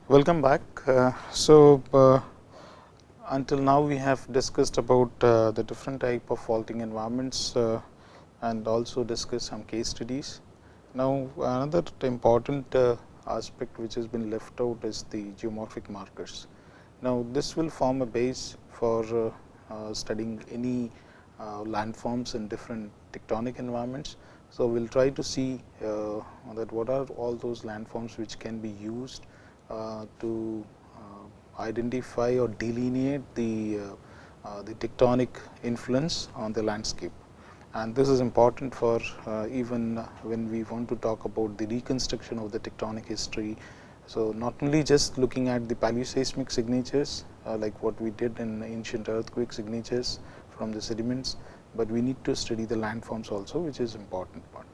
Welcome back. Until now we have discussed about the different type of faulting environments and also discussed some case studies. Now, another important aspect which has been left out is the geomorphic markers. Now, this will form a base for studying any landforms in different tectonic environments. So, we will try to see that what are all those landforms which can be used to identify or delineate the tectonic influence on the landscape, and this is important for even when we want to talk about the reconstruction of the tectonic history. So, not only just looking at the paleoseismic signatures like what we did in ancient earthquake signatures from the sediments, but we need to study the landforms also, which is important part.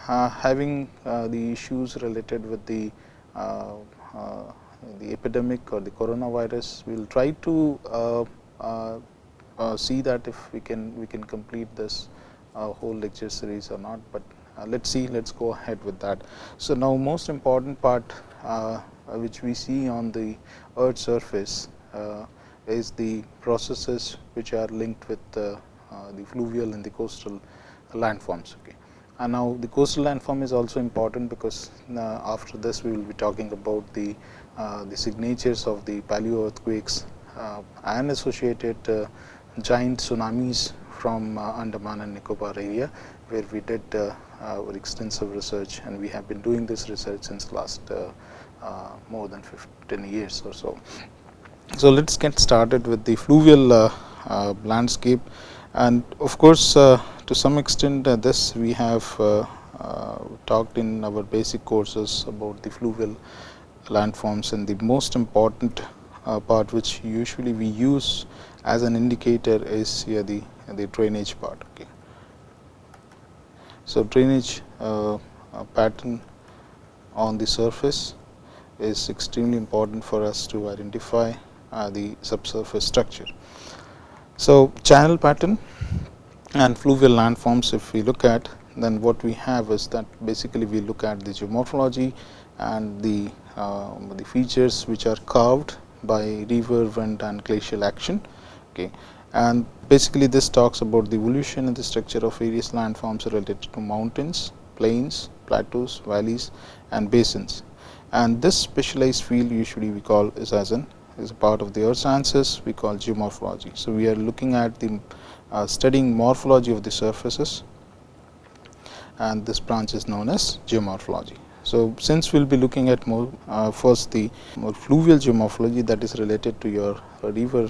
Having the issues related with the epidemic or the coronavirus, we will try to see that if we can complete this whole lecture series or not, but let's go ahead with that. So, now most important part which we see on the earth surface is the processes which are linked with the fluvial and the coastal landforms. Okay. And now the coastal landform is also important because after this we will be talking about the signatures of the paleo earthquakes and associated giant tsunamis from Andaman and Nicobar area, where we did extensive research, and we have been doing this research since last more than 15 years or so. So, let us get started with the fluvial landscape, and of course, to some extent this we have talked in our basic courses about the fluvial landforms, and the most important part which usually we use as an indicator is here the drainage part. Okay. So, drainage pattern on the surface is extremely important for us to identify the subsurface structure. So, channel pattern and fluvial landforms, if we look at, then what we have is that basically we look at the geomorphology and the features which are carved by river, wind and glacial action. Okay. And basically this talks about the evolution and the structure of various landforms related to mountains, plains, plateaus, valleys and basins. And this specialized field usually we call is a part of the earth sciences, we call geomorphology. So, we are looking at the studying morphology of the surfaces, and this branch is known as geomorphology. So, since we will be looking at more first the more fluvial geomorphology, that is related to your river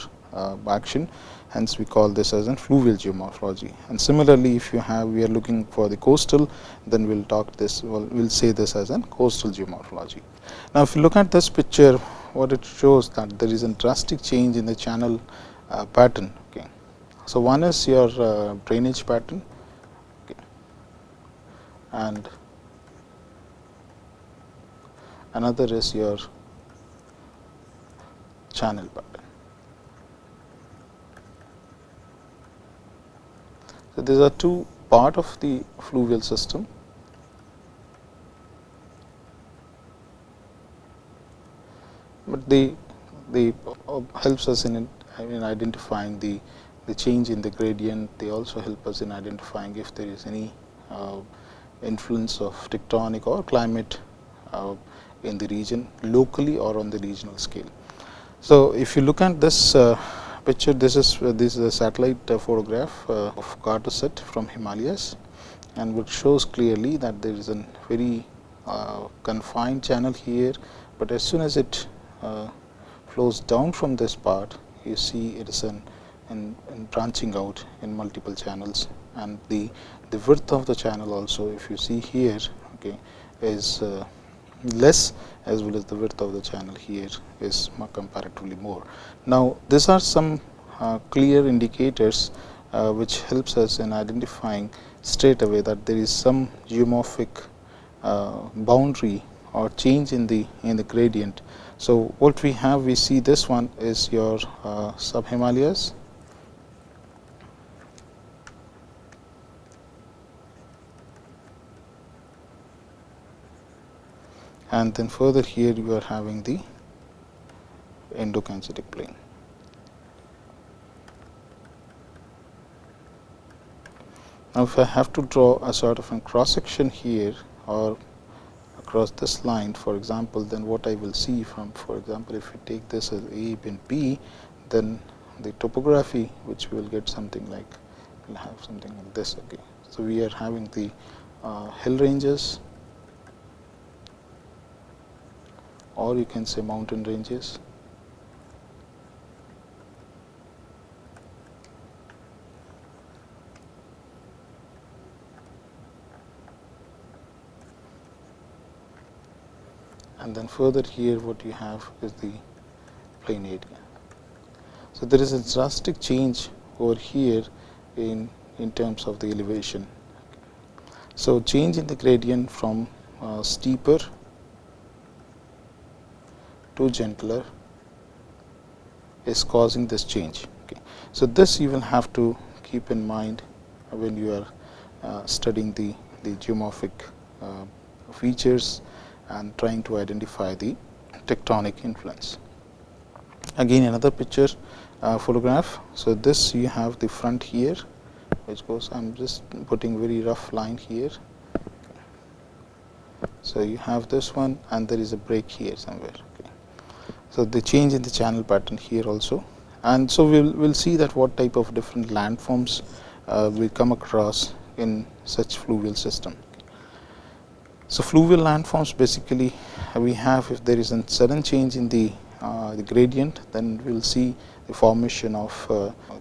action, hence we call this as an fluvial geomorphology. And similarly, if we are looking for the coastal, then we will say this as an coastal geomorphology. Now, if you look at this picture, what it shows that there is a drastic change in the channel pattern. Okay. So, one is your drainage pattern, okay, and another is your channel pattern. So, these are two part of the fluvial system. But they helps us in identifying the change in the gradient. They also help us in identifying if there is any influence of tectonic or climate in the region locally or on the regional scale. So, if you look at this picture, this is a satellite photograph of Carter set from Himalayas, and which shows clearly that there is a very confined channel here, but as soon as it flows down from this part, you see it is in branching out in multiple channels, and the width of the channel also, if you see here, okay, is less, as well as the width of the channel here is comparatively more. Now, these are some clear indicators which helps us in identifying straight away that there is some geomorphic boundary or change in the gradient So, what we have, we see this one is your sub-Himalayas, and then further here you are having the Indo-Gangetic plain. Now, if I have to draw a sort of a cross section here or across this line, for example, then what I will see from, for example, if we take this as A and B, then the topography which we will get something like, we will have something like this. Okay. So, we are having the hill ranges, or you can say mountain ranges, and then further here what you have is the plain area. So, there is a drastic change over here in terms of the elevation. So, change in the gradient from steeper to gentler is causing this change. Okay. So, this you will have to keep in mind when you are studying the geomorphic features and trying to identify the tectonic influence. Again, another picture photograph. So, this you have the front here, which goes, I am just putting very rough line here. So, you have this one, and there is a break here somewhere. Okay. So, the change in the channel pattern here also, and so we will see that what type of different landforms we come across in such fluvial system. So, fluvial landforms, basically we have, if there is a sudden change in the gradient, then we will see the formation of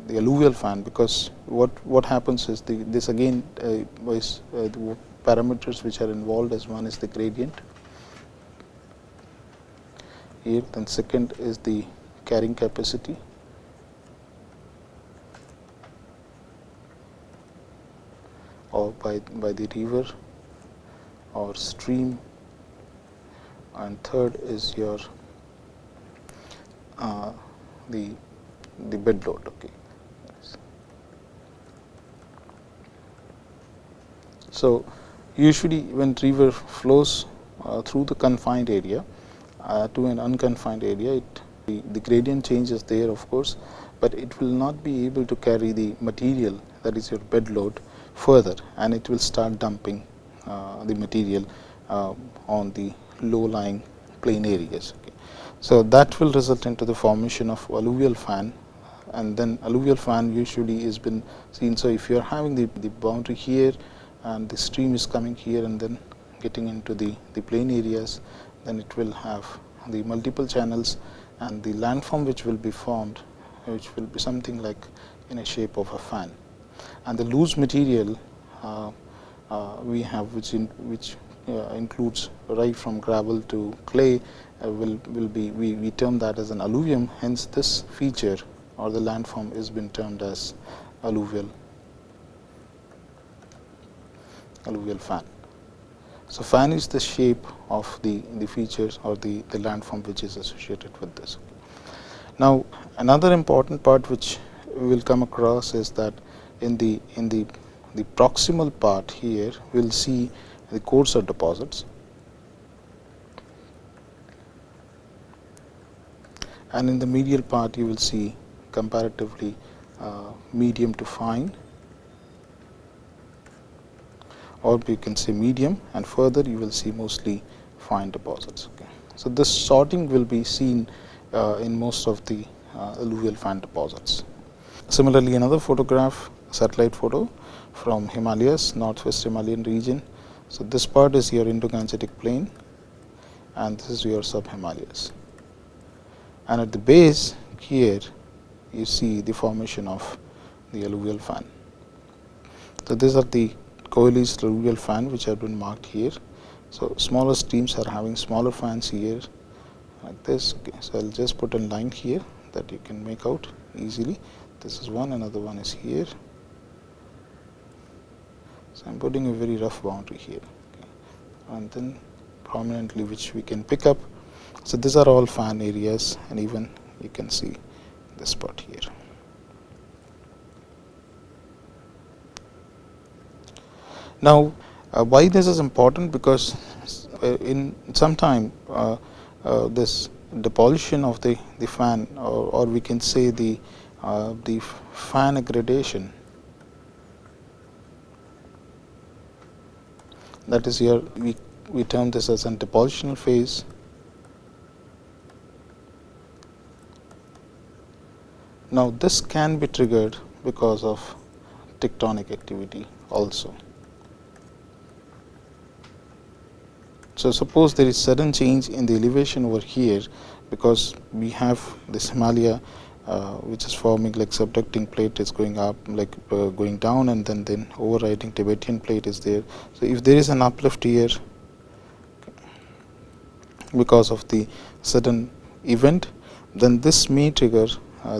the alluvial fan, because what happens is this again is the parameters which are involved, as one is the gradient here, then second is the carrying capacity, or by the river or stream, and third is your the bed load. Okay. So, usually when river flows through the confined area to an unconfined area, the gradient change is there, of course, but it will not be able to carry the material, that is your bed load, further, and it will start dumping the material on the low lying plain areas. Okay. So, that will result into the formation of alluvial fan, and then alluvial fan usually has been seen. So, if you are having the boundary here and the stream is coming here and then getting into the plain areas, then it will have the multiple channels, and the landform which will be formed, which will be something like in a shape of a fan. And the loose material we have, which includes right from gravel to clay, will be, we term that as an alluvium. Hence, this feature or the landform is been termed as alluvial fan. So, fan is the shape of the features or the landform which is associated with this. Now, another important part which we will come across is that in the proximal part here, we will see the coarser deposits, and in the medial part you will see comparatively medium to fine, or we can say medium, and further you will see mostly fine deposits. Okay. So, this sorting will be seen in most of the alluvial fan deposits. Similarly, another photograph, satellite photo from Himalayas, northwest Himalayan region. So, this part is your Indo-Gangetic plain, and this is your sub-Himalayas, and at the base here you see the formation of the alluvial fan. So, these are the coalesced alluvial fan which have been marked here. So, smaller streams are having smaller fans here like this. Okay. So, I will just put a line here that you can make out easily. This is one, another one is here. So, I am putting a very rough boundary here, okay, and then prominently which we can pick up. So these are all fan areas, and even you can see this spot here. Now, why this is important? Because in some time this depollution of the fan, or we can say the fan aggradation, that is here we term this as an depollutional phase. Now this can be triggered because of tectonic activity also. So suppose there is sudden change in the elevation over here, because we have this Himalaya which is forming, like subducting plate is going up, like going down, and then overriding Tibetan plate is there. So if there is an uplift here because of the sudden event, then this may trigger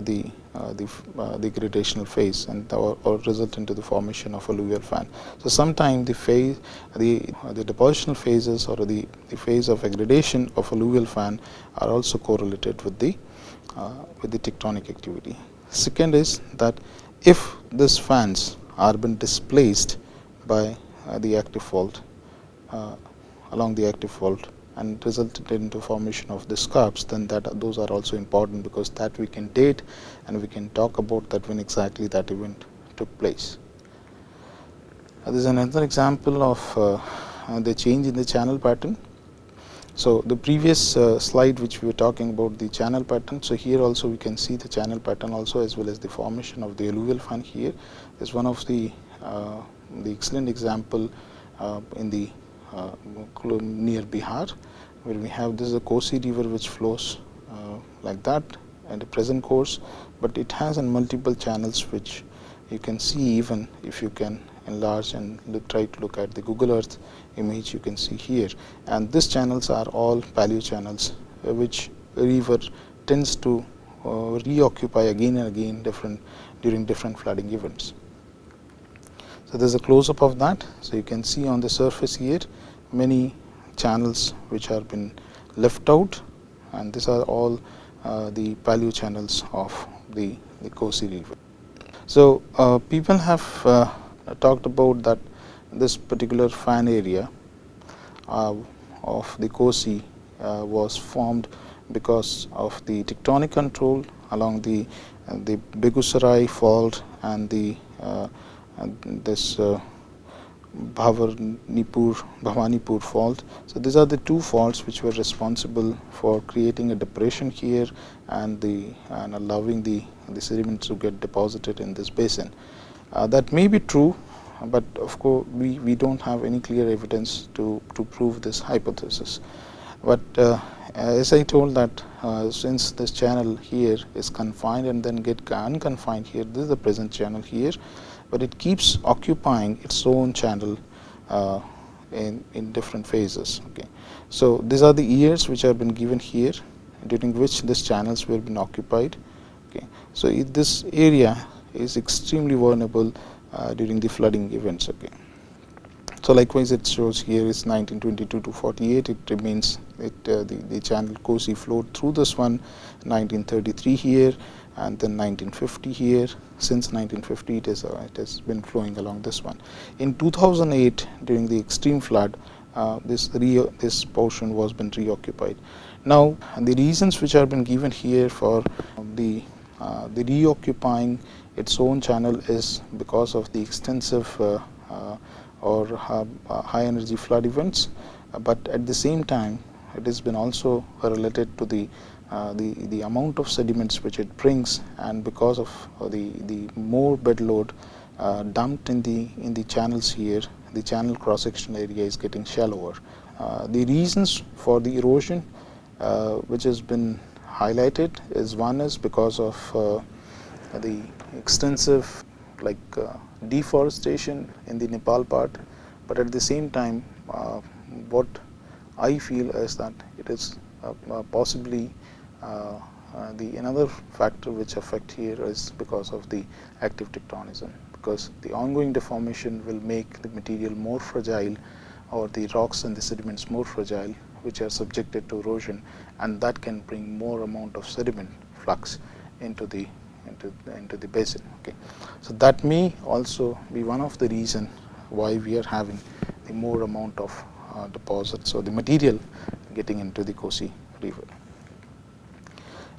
the gradational phase, and or result into the formation of a alluvial fan. So sometimes the phase, the depositional phases, or the phase of aggradation of alluvial fan are also correlated with the tectonic activity. Second is that if these fans are been displaced by the active fault, along the active fault, and resulted into formation of the scarps, then those are also important, because that we can date and we can talk about that when exactly that event took place. This is another example of the change in the channel pattern. So the previous slide which we were talking about the channel pattern, so here also we can see the channel pattern also, as well as the formation of the alluvial fan. Here is one of the excellent example in the near Bihar, where we have this is a Kosi river which flows like that in the present course, but it has multiple channels which you can see. Even if you can enlarge and try to look at the Google Earth image, you can see here, and these channels are all paleo channels which river tends to reoccupy again and again during different flooding events. So there is a close-up of that. So you can see on the surface here many channels which have been left out, and these are all the paleo channels of the Kosi river. So people have talked about that this particular fan area of the Kosi was formed because of the tectonic control along the Begusarai fault and the this Bhavanipur fault. So these are the two faults which were responsible for creating a depression here and allowing the sediments to get deposited in this basin. That may be true, but of course we don't have any clear evidence to prove this hypothesis. But as I told that since this channel here is confined and then get unconfined here, this is the present channel here, but it keeps occupying its own channel in different phases. Okay, so these are the years which have been given here, during which these channels were been occupied. Okay, so this area is extremely vulnerable during the flooding events. Okay, so likewise it shows here is 1922 to 48. It remains the channel Kosi flowed through this one, 1933 here, and then 1950 here. Since 1950 it has been flowing along this one. In 2008, during the extreme flood, this portion was been reoccupied. Now the reasons which have been given here for the reoccupying its own channel is because of the extensive or high energy flood events, but at the same time it has been also related to the amount of sediments which it brings, and because of the more bed load dumped in the channels here, the channel cross sectional area is getting shallower. The reasons for the erosion which has been highlighted is, one is because of the extensive deforestation in the Nepal part, but at the same time what I feel is that it is possibly another factor which affect here is because of the active tectonism, because the ongoing deformation will make the material more fragile, or the rocks and the sediments more fragile, which are subjected to erosion, and that can bring more amount of sediment flux into the basin. Okay, so that may also be one of the reason why we are having the more amount of deposits or the material getting into the Kosi River.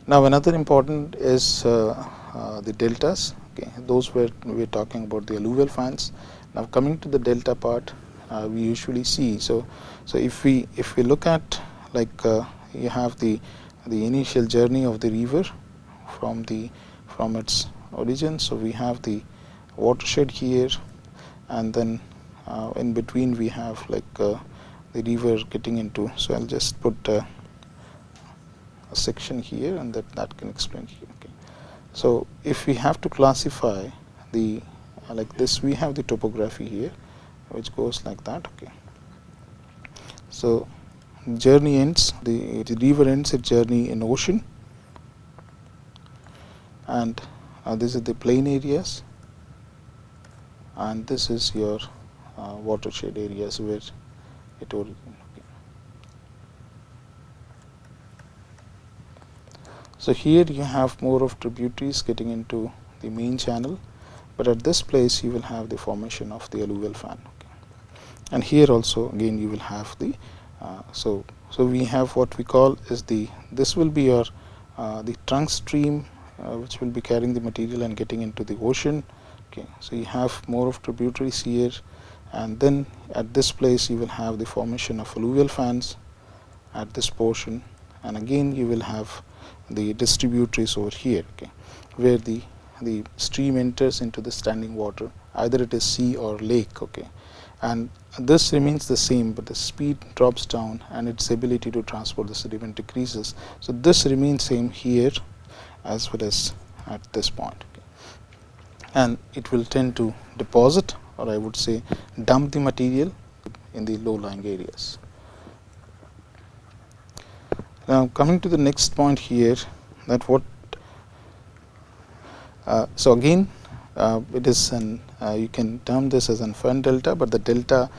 Now, another important is the deltas. Okay, those were we are talking about the alluvial fans. Now, coming to the delta part, we usually see. So if we look at, like, you have the initial journey of the river from its origin. So we have the watershed here, and then in between we have like the river getting into. So I'll just put a section here, and that can explain here. Okay. So if we have to classify the like this, we have the topography here, which goes like that. Okay. So journey ends, the river ends its journey in ocean, and this is the plain areas, and this is your watershed areas where it originates. Okay. So here you have more of tributaries getting into the main channel, but at this place you will have the formation of the alluvial fan. Okay. And here also again you will have the so we have what we call is this will be your the trunk stream which will be carrying the material and getting into the ocean. Okay, so you have more of tributaries here, and then at this place you will have the formation of alluvial fans at this portion, and again you will have the distributaries over here. Okay, where the stream enters into the standing water, either it is sea or lake. Okay, and this remains the same, but the speed drops down and its ability to transport the sediment decreases. So this remains same here as well as at this point. Okay. And it will tend to deposit, or I would say dump the material in the low lying areas. Now coming to the next point here, that what so again it is an you can term this as an fan delta, but the delta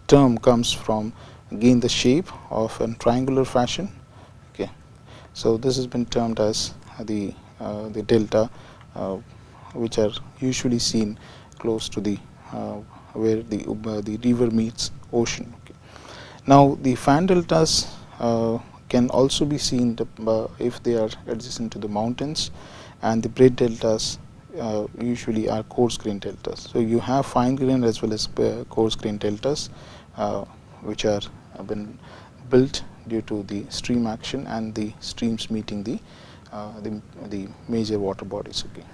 term comes from again the shape of a triangular fashion. Okay, so this has been termed as the delta, which are usually seen close to the where the river meets ocean. Okay. Now the fan deltas can also be seen if they are adjacent to the mountains, and the braid deltas usually are coarse grain deltas. So you have fine grain as well as coarse grain deltas, which are been built due to the stream action and the streams meeting the major water bodies. Okay.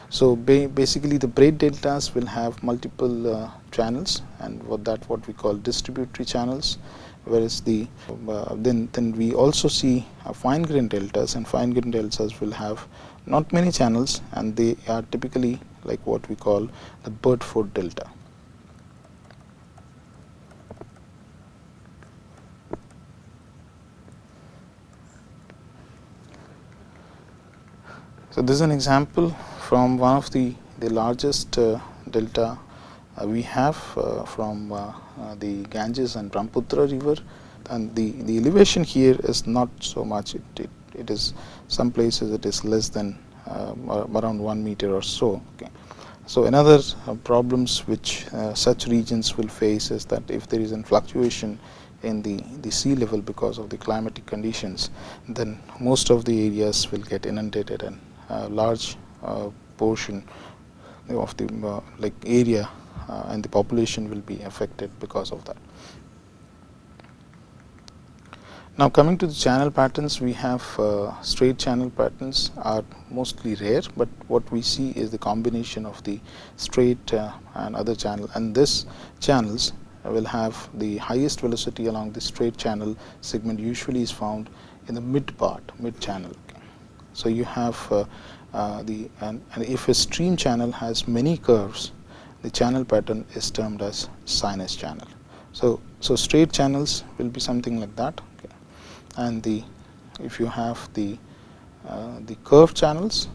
So basically the braid deltas will have multiple channels, and what we call distributary channels, whereas the then we also see fine grain deltas, and fine grain deltas will have not many channels, and they are typically like what we call the bird foot delta. So this is an example from one of the largest delta we have from the Ganges and Brahmaputra river, and the elevation here is not so much. It is some places it is less than around 1 meter or so. Okay. So another problems which such regions will face is that if there is a fluctuation in the sea level because of the climatic conditions, then most of the areas will get inundated, and a large portion of the like area and the population will be affected because of that. Now coming to the channel patterns, we have straight channel patterns are mostly rare, but what we see is the combination of the straight and other channel, and this channels will have the highest velocity along the straight channel segment usually is found in the mid channel. Okay. So you have and if a stream channel has many curves, the channel pattern is termed as sinus channel. So straight channels will be something like that. Okay. And if you have the curved channels,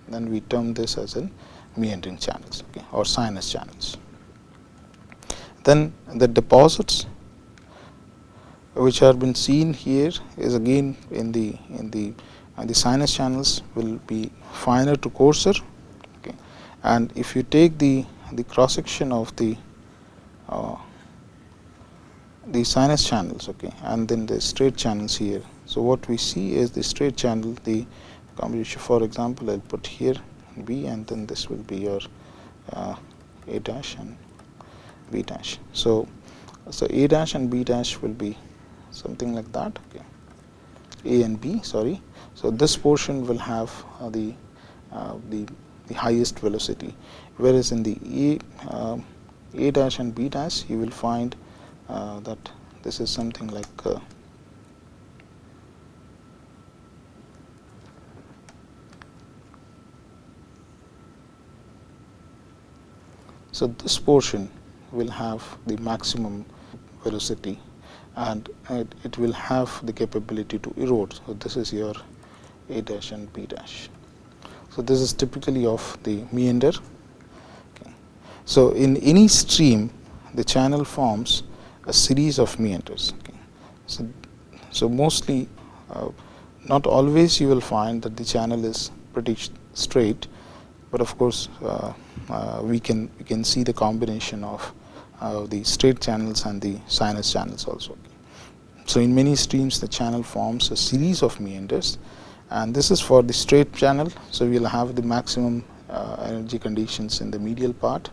then we term this as in meandering channels, okay, or sinus channels. Then the deposits which have been seen here is again in the sinus channels will be finer to coarser. Okay. And if you take the cross section of the sinus channels, okay, and then the straight channels here. So what we see is the straight channel, the combination. For example, I'll put here B, and then this will be your A dash and B dash. So A dash and B dash will be something like that. Okay. A and B, sorry. So this portion will have the highest velocity, whereas in the A dash and B dash you will find that this is something like so this portion will have the maximum velocity, and it will have the capability to erode. So this is your A dash and B dash. So this is typically of the meander. Okay. So in any stream, the channel forms a series of meanders. Okay. So mostly, not always you will find that the channel is pretty straight, but of course we can see the combination of the straight channels and the sinus channels also. Okay. So in many streams the channel forms a series of meanders, and this is for the straight channel. So we will have the maximum energy conditions in the medial part,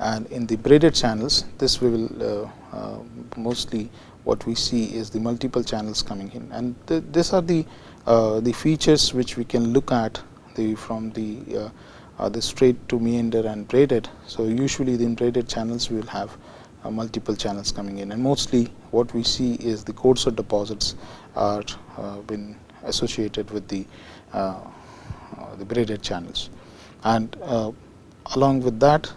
and in the braided channels this we will mostly what we see is the multiple channels coming in, and these are the features which we can look at from the straight to meander and braided. So usually in braided channels we will have multiple channels coming in, and mostly what we see is the coarser deposits are been associated with the braided channels, and along with that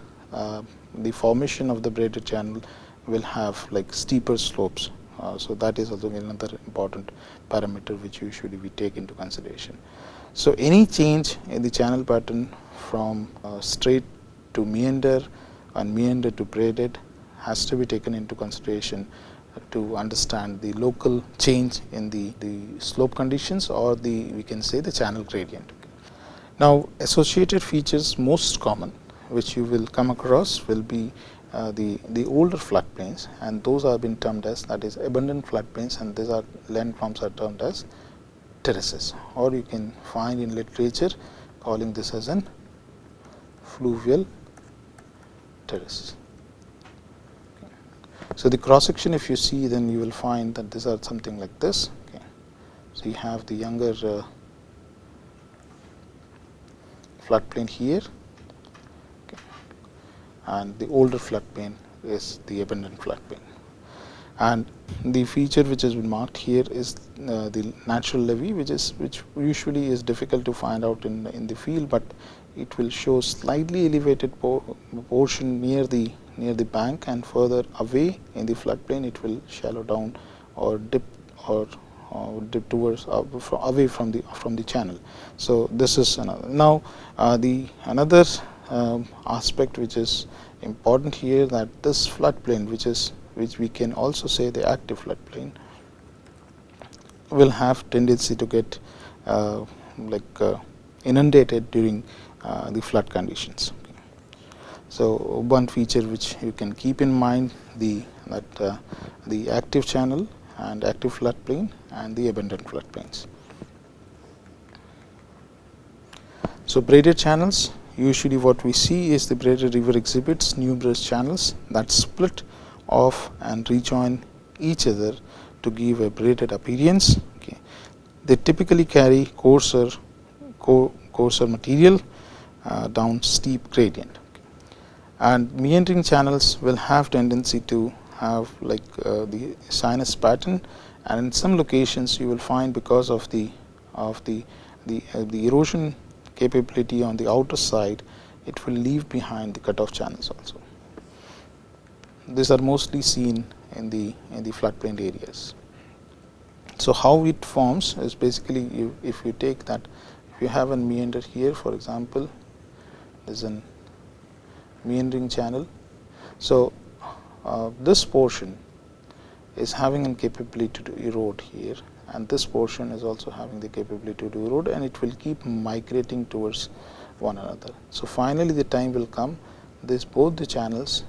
the formation of the braided channel will have like steeper slopes. So that is also another important parameter which usually we take into consideration. So any change in the channel pattern from straight to meander and meander to braided has to be taken into consideration to understand the local change in the slope conditions, or we can say the channel gradient. Now associated features most common which you will come across will be the older floodplains, and those have been termed as, that is, abundant floodplains, and these are landforms are termed as terraces, or you can find in literature calling this as an fluvial terrace. Okay. So the cross section, if you see, then you will find that these are something like this. Okay. So you have the younger floodplain here, okay, and the older floodplain is the abundant floodplain. And the feature which has been marked here is the natural levee, which usually is difficult to find out in the field, but it will show slightly elevated portion near the bank, and further away in the floodplain it will shallow down or dip towards away from the channel. So this is another. Now the another aspect which is important here, that this floodplain, which we can also say the active floodplain, will have tendency to get inundated during the flood conditions. Okay. So one feature which you can keep in mind, the active channel and active floodplain and the abundant floodplains. So braided channels, usually what we see is the braided river exhibits numerous channels that split off and rejoin each other to give a braided appearance. Okay. They typically carry coarser material down steep gradient. Okay. And meandering channels will have tendency to have the sinus pattern, and in some locations you will find, because of the erosion capability on the outer side, it will leave behind the cutoff channels also. These are mostly seen in the floodplain areas. So how it forms is basically, if you take that, if you have a meander here, for example, there's a meandering channel. So this portion is having a capability to erode here, and this portion is also having the capability to erode, and it will keep migrating towards one another. So, finally, the time will come, this both the channels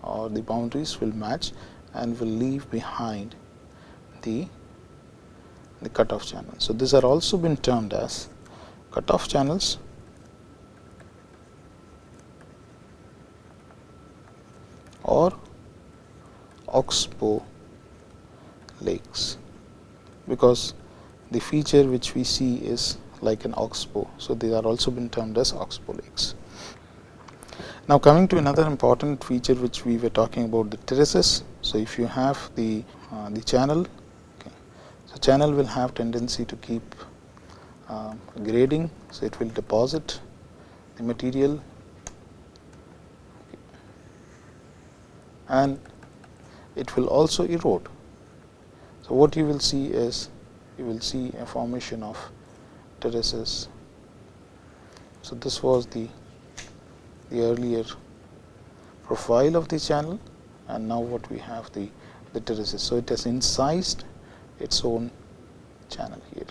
or the boundaries will match and will leave behind the cutoff channel. So, these are also been termed as cutoff channels or oxbow lakes, because the feature which we see is like an oxbow. So, they are also been termed as oxbow lakes. Now, coming to another important feature which we were talking about, the terraces. So, if you have the channel, okay, so channel will have tendency to keep grading. So, it will deposit the material, okay, and it will also erode. So, what you will see is you will see a formation of terraces. So, this was the earlier profile of the channel, and now what we have the terraces. So, it has incised its own channel here.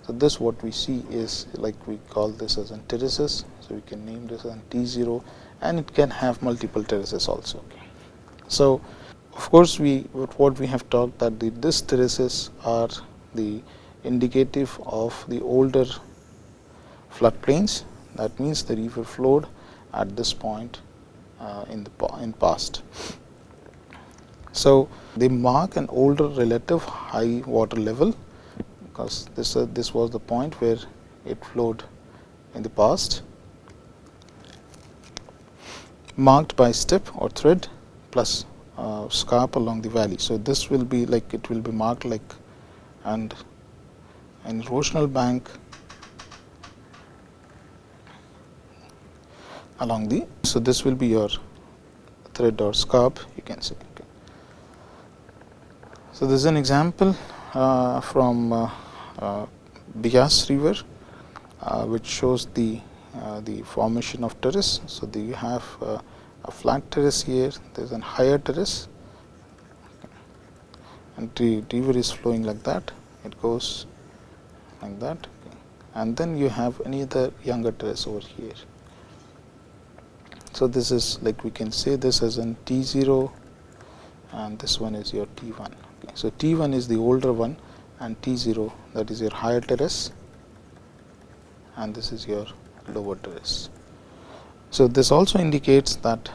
So, this what we see is like we call this as terraces. So, we can name this as T0, and it can have multiple terraces also. Okay. So, of course, what we have talked that these terraces are the indicative of the older floodplains. That means the river flowed at this point in past. So, they mark an older relative high water level, because this was the point where it flowed in the past, marked by step or thread plus scarp along the valley. So, this will be like it will be marked like and an erosional bank along the. So, this will be your thread or scarp, you can say. Okay. So, this is an example from Bias River, which shows the formation of terrace. So, you have a flat terrace here, there is a higher terrace, and the river is flowing like that, it goes like that, okay. And then you have any other younger terrace over here. So, this is like we can say this as an T0, and this one is your T1. Okay. So, T1 is the older one, and T0, that is your higher terrace, and this is your lower terrace. So, this also indicates that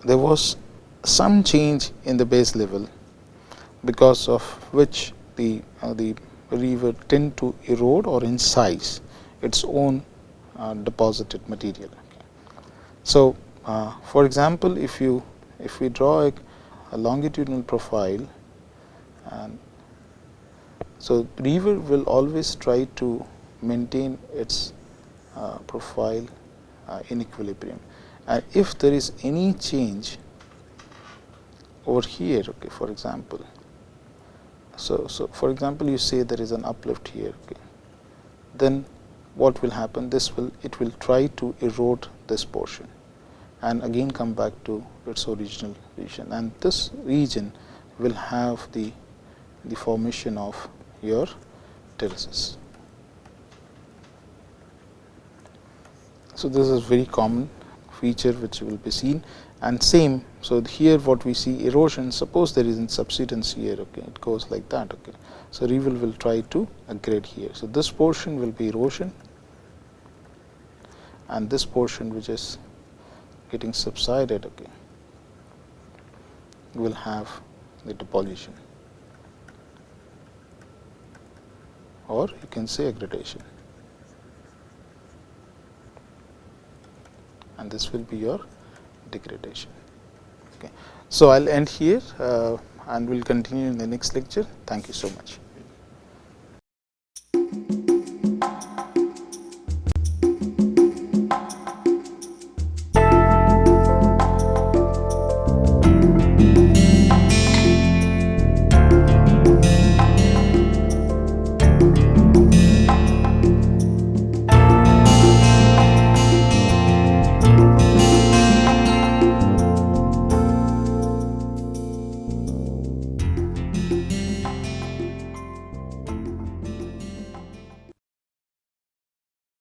there was some change in the base level, because of which the river tend to erode or incise its own deposited material. Okay. So, for example, if we draw a longitudinal profile, and so river will always try to maintain its profile in equilibrium, and if there is any change over here, okay, for example, so for example, you say there is an uplift here, okay, then what will happen? It will try to erode this portion and again come back to its original region, and this region will have the formation of your terraces. So, this is very common feature which will be seen, and same. So, here what we see erosion, suppose there is in subsidence here, okay, it goes like that. Okay. So, river will try to grade here. So, this portion will be erosion, and this portion which is getting subsided, okay, will have the deposition, or you can say aggradation, and this will be your degradation. Okay. So, I will end here and we will continue in the next lecture. Thank you so much.